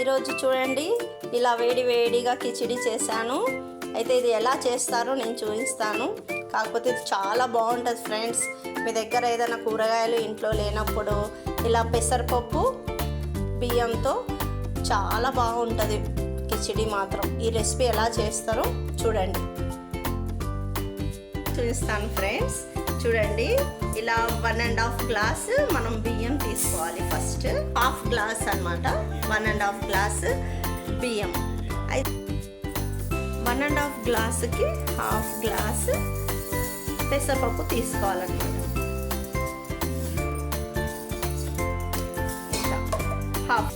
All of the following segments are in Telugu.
ఈరోజు చూడండి ఇలా వేడి వేడిగా కిచిడి చేశాను. అయితే ఇది ఎలా చేస్తారో నేను చూపిస్తాను. కాకపోతే ఇది చాలా బాగుంటుంది ఫ్రెండ్స్. మీ దగ్గర ఏదైనా కూరగాయలు ఇంట్లో లేనప్పుడు ఇలా పెసరపప్పు బియ్యంతో చాలా బాగుంటుంది కిచిడి మాత్రం. ఈ రెసిపీ ఎలా చేస్తారో చూడండి, చూపిస్తాను ఫ్రెండ్స్. చూడండి, ఇలా 1.5 గ్లాస్ మనం బియ్యం తీసుకోవాలి. ఫస్ట్ హాఫ్ గ్లాస్ అన్నమాట, 1.5 గ్లాస్ బియ్యం. 1.5 గ్లాసుకి హాఫ్ గ్లాస్ పెసరపప్పు తీసుకోవాలన్నమాట. హాఫ్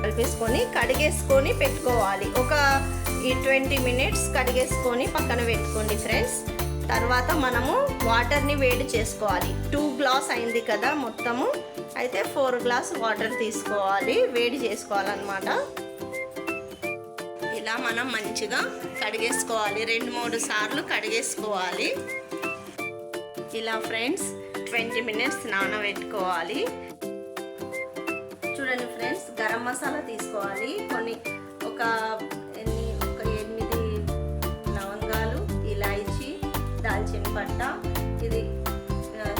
కలిపేసుకొని కడిగేసుకొని పెట్టుకోవాలి. ఒక 20 మినిట్స్ కడిగేసుకొని పక్కన పెట్టుకోండి ఫ్రెండ్స్. తర్వాత మనము వాటర్ని వేడి చేసుకోవాలి. 2 గ్లాస్ అయింది కదా మొత్తము, అయితే 4 గ్లాస్ వాటర్ తీసుకోవాలి, వేడి చేసుకోవాలన్నమాట. ఇలా మనం మంచిగా కడిగేసుకోవాలి, 2-3 సార్లు కడిగేసుకోవాలి. ఇలా ఫ్రెండ్స్ 20 మినిట్స్ నానబెట్టుకోవాలి. చూడండి ఫ్రెండ్స్, గరం మసాలా తీసుకోవాలి కొన్ని, ఒక 8 లవంగాలు, ఇలాయచీ, దాల్చిన పట్ట, ఇది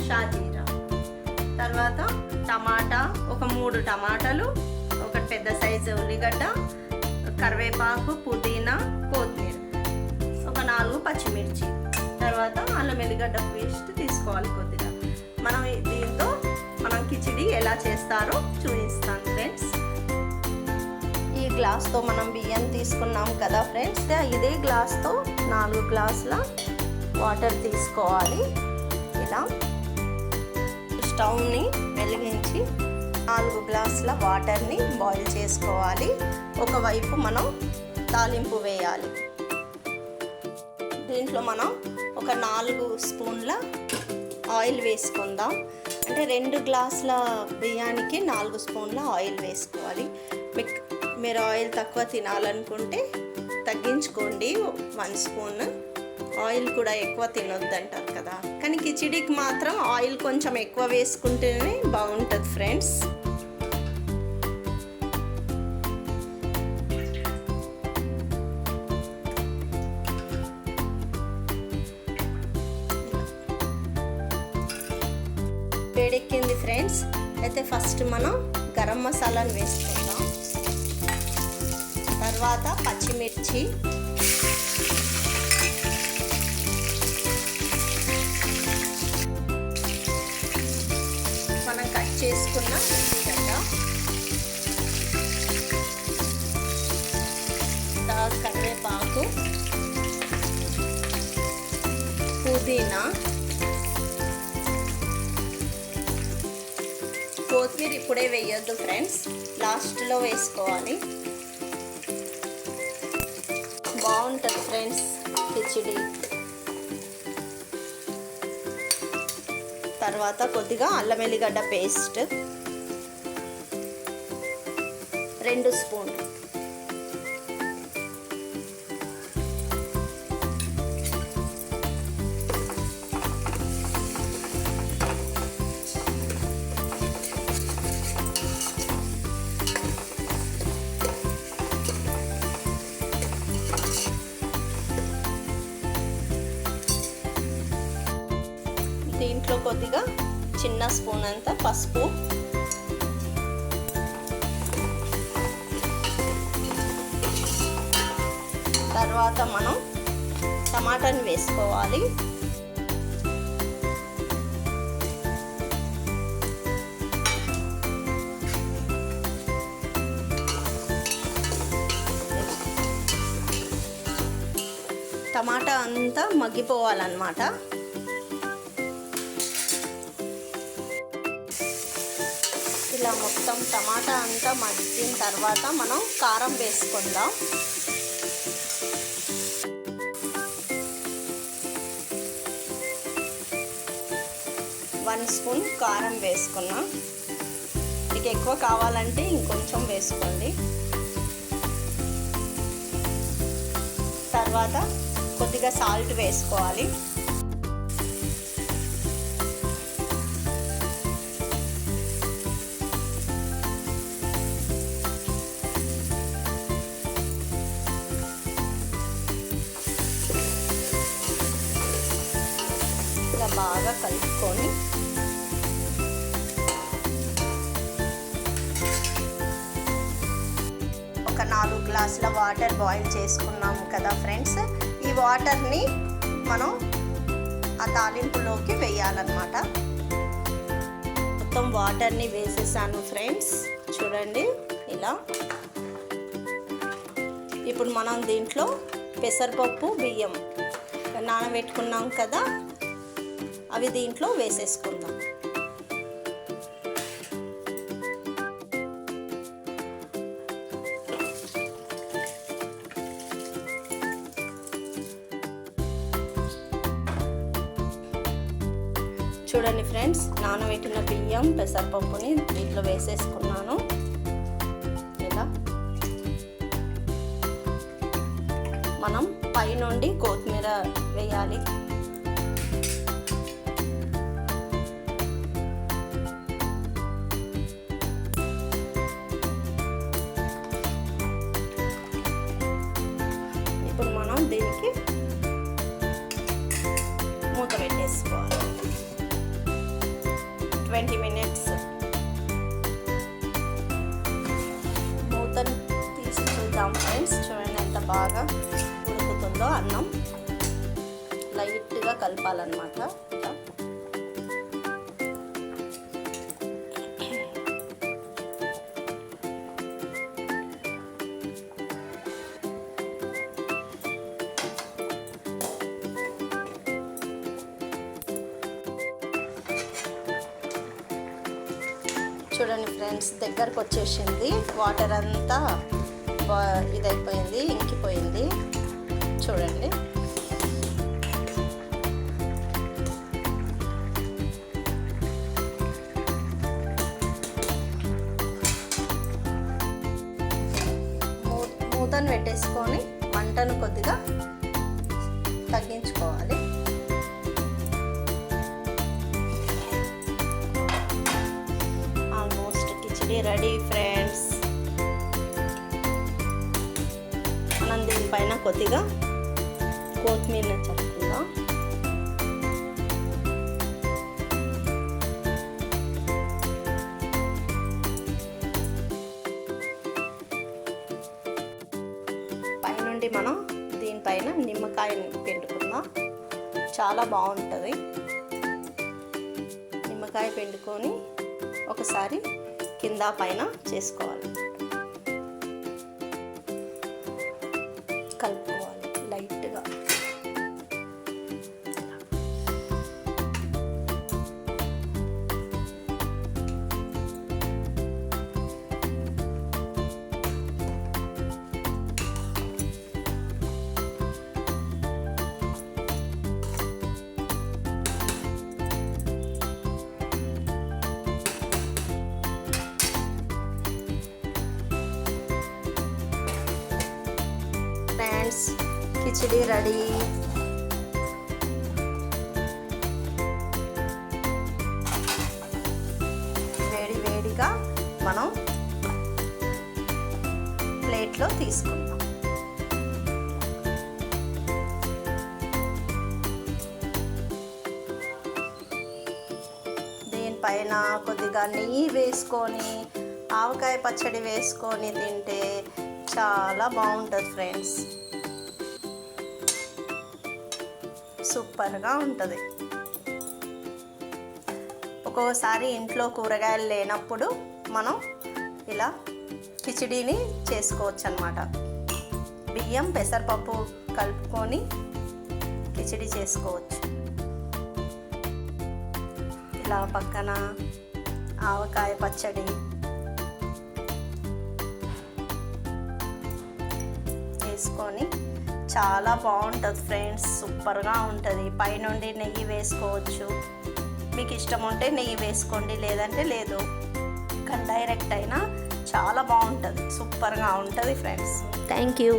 షాజీరా. తర్వాత టమాటా, ఒక 3 టమాటాలు, ఒక పెద్ద సైజు ఉల్లిగడ్డ, కరివేపాకు, పుదీనా, కొత్తిమీర, ఒక 4 పచ్చిమిర్చి. తర్వాత అల్లం ఎల్లిగడ్డ పేస్ట్ తీసుకోవాలి కొద్దిగా. మనం దీంతో మనం కిచిడి ఎలా చేస్తారో చూపిస్తాను ఫ్రెండ్స్. ఈ గ్లాస్తో మనం బియ్యం తీసుకున్నాం కదా ఫ్రెండ్స్, ఇదే గ్లాస్తో 4 గ్లాసుల వాటర్ తీసుకోవాలి. ఇలా స్టవ్ని వెలిగించి 4 గ్లాసుల వాటర్ని బాయిల్ చేసుకోవాలి. ఒకవైపు మనం తాలింపు వేయాలి. దీంట్లో మనం ఒక 4 స్పూన్ల ఆయిల్ వేసుకుందాం. అంటే 2 గ్లాసుల బియ్యానికి 4 స్పూన్ల ఆయిల్ వేసుకోవాలి. మీరు ఆయిల్ తక్కువ తినాలనుకుంటే తగ్గించుకోండి, 1 స్పూన్. ఆయిల్ కూడా ఎక్కువ తినొద్దంటారు కదా, కానీ కిచిడికి మాత్రం ఆయిల్ కొంచెం ఎక్కువ వేసుకుంటేనే బాగుంటుంది ఫ్రెండ్స్. వేడెక్కింది ఫ్రెండ్స్. అయితే ఫస్ట్ మనం గరం మసాలాను వేసుకుందాం. తర్వాత పచ్చిమిర్చి, మనం కట్ చేసుకున్న ఉల్లిగడ్డ, కరివేపాకు, పుదీనా, కొత్తిమీర ఇప్పుడే వేయొద్దు ఫ్రెండ్స్, లాస్ట్లో వేసుకోవాలి. బాగుంటుంది ఫ్రెండ్స్ కిచిడి. తర్వాత కొద్దిగా అల్లం ఎల్లిగడ్డ పేస్ట్ 2 స్పూన్లు. దీంట్లో కొద్దిగా చిన్న స్పూన్ అంత పసుపు, తర్వాత మనం టమాటాని వేసుకోవాలి. టమాటా అంతా మగ్గిపోవాలన్నమాట. ఇలా మొత్తం టమాటా అంతా మగ్గిన తర్వాత మనం కారం వేసుకుందాం. వన్ స్పూన్ కారం వేసుకున్నా. మీకు ఎక్కువ కావాలంటే ఇంకొంచెం వేసుకోండి. తర్వాత కొద్దిగా సాల్ట్ వేసుకోవాలి. బాగా కలుపుకొని ఒక 4 గ్లాసుల వాటర్ బాయిల్ చేసుకున్నాము కదా ఫ్రెండ్స్. ఈ వాటర్ని మనం ఆ తాలింపులోకి వేయాలన్నమాట. మొత్తం వాటర్ని వేసేసాను ఫ్రెండ్స్, చూడండి ఇలా. ఇప్పుడు మనం దీంట్లో పెసరపప్పు బియ్యం నానబెట్టుకున్నాం కదా, అవి దీంట్లో వేసేసుకుందాం. చూడండి ఫ్రెండ్స్, నానబెట్టిన బియ్యం పెసరపప్పుని దీంట్లో వేసేసుకున్నాను. ఇలా మనం పైనుండి కొత్తిమీర వేయాలి. ఇప్పుడు మనం దీనికి మూత పెట్టేసుకోవాలి 20 minutes. మూతను తీసి చూద్దాం ఫ్రెండ్స్. చూడండి ఎంత బాగా ఉడుకుతుందో. అన్నం లైట్గా కలపాలన్నమాట. చూడండి ఫ్రెండ్స్, దగ్గరకు వచ్చేసింది. వాటర్ అంతా ఇదైపోయింది, ఇంకిపోయింది. చూడండి మూతను పెట్టేసుకొని మంటను కొద్దిగా తగ్గించుకోవాలి. Ready friends. మనం దీనిపైన కొద్దిగా కొత్తిమీర చల్లుకుందాం. పైనుండి మనం దీనిపైన నిమ్మకాయని పిండుకుందాం. చాలా బాగుంటుంది. నిమ్మకాయ పిండుకొని ఒకసారి కింద పైన చేసుకోవాలి, కలుపుకోవాలి లైట్గా. కిచిడి రెడీ. వేడి వేడిగా మనం ప్లేట్లో తీసుకుందాం. దీనిపైన కొద్దిగా నెయ్యి వేసుకొని ఆవకాయ పచ్చడి వేసుకొని తింటే చాలా బాగుంటుంది ఫ్రెండ్స్. సూపర్గా ఉంటుంది. ఒక్కోసారి ఇంట్లో కూరగాయలు లేనప్పుడు మనం ఇలా కిచిడీని చేసుకోవచ్చు అన్నమాట. బియ్యం పెసరపప్పు కలుపుకొని కిచిడి చేసుకోవచ్చు. ఇలా పక్కన ఆవకాయ పచ్చడి వేసుకొని చాలా బాగుంటుంది ఫ్రెండ్స్. సూపర్గా ఉంటుంది. పైనుండి నెయ్యి వేసుకోవచ్చు. మీకు ఇష్టం ఉంటే నెయ్యి వేసుకోండి, లేదంటే లేదు. కానీ డైరెక్ట్ అయినా చాలా బాగుంటుంది. సూపర్గా ఉంటుంది ఫ్రెండ్స్. Thank you.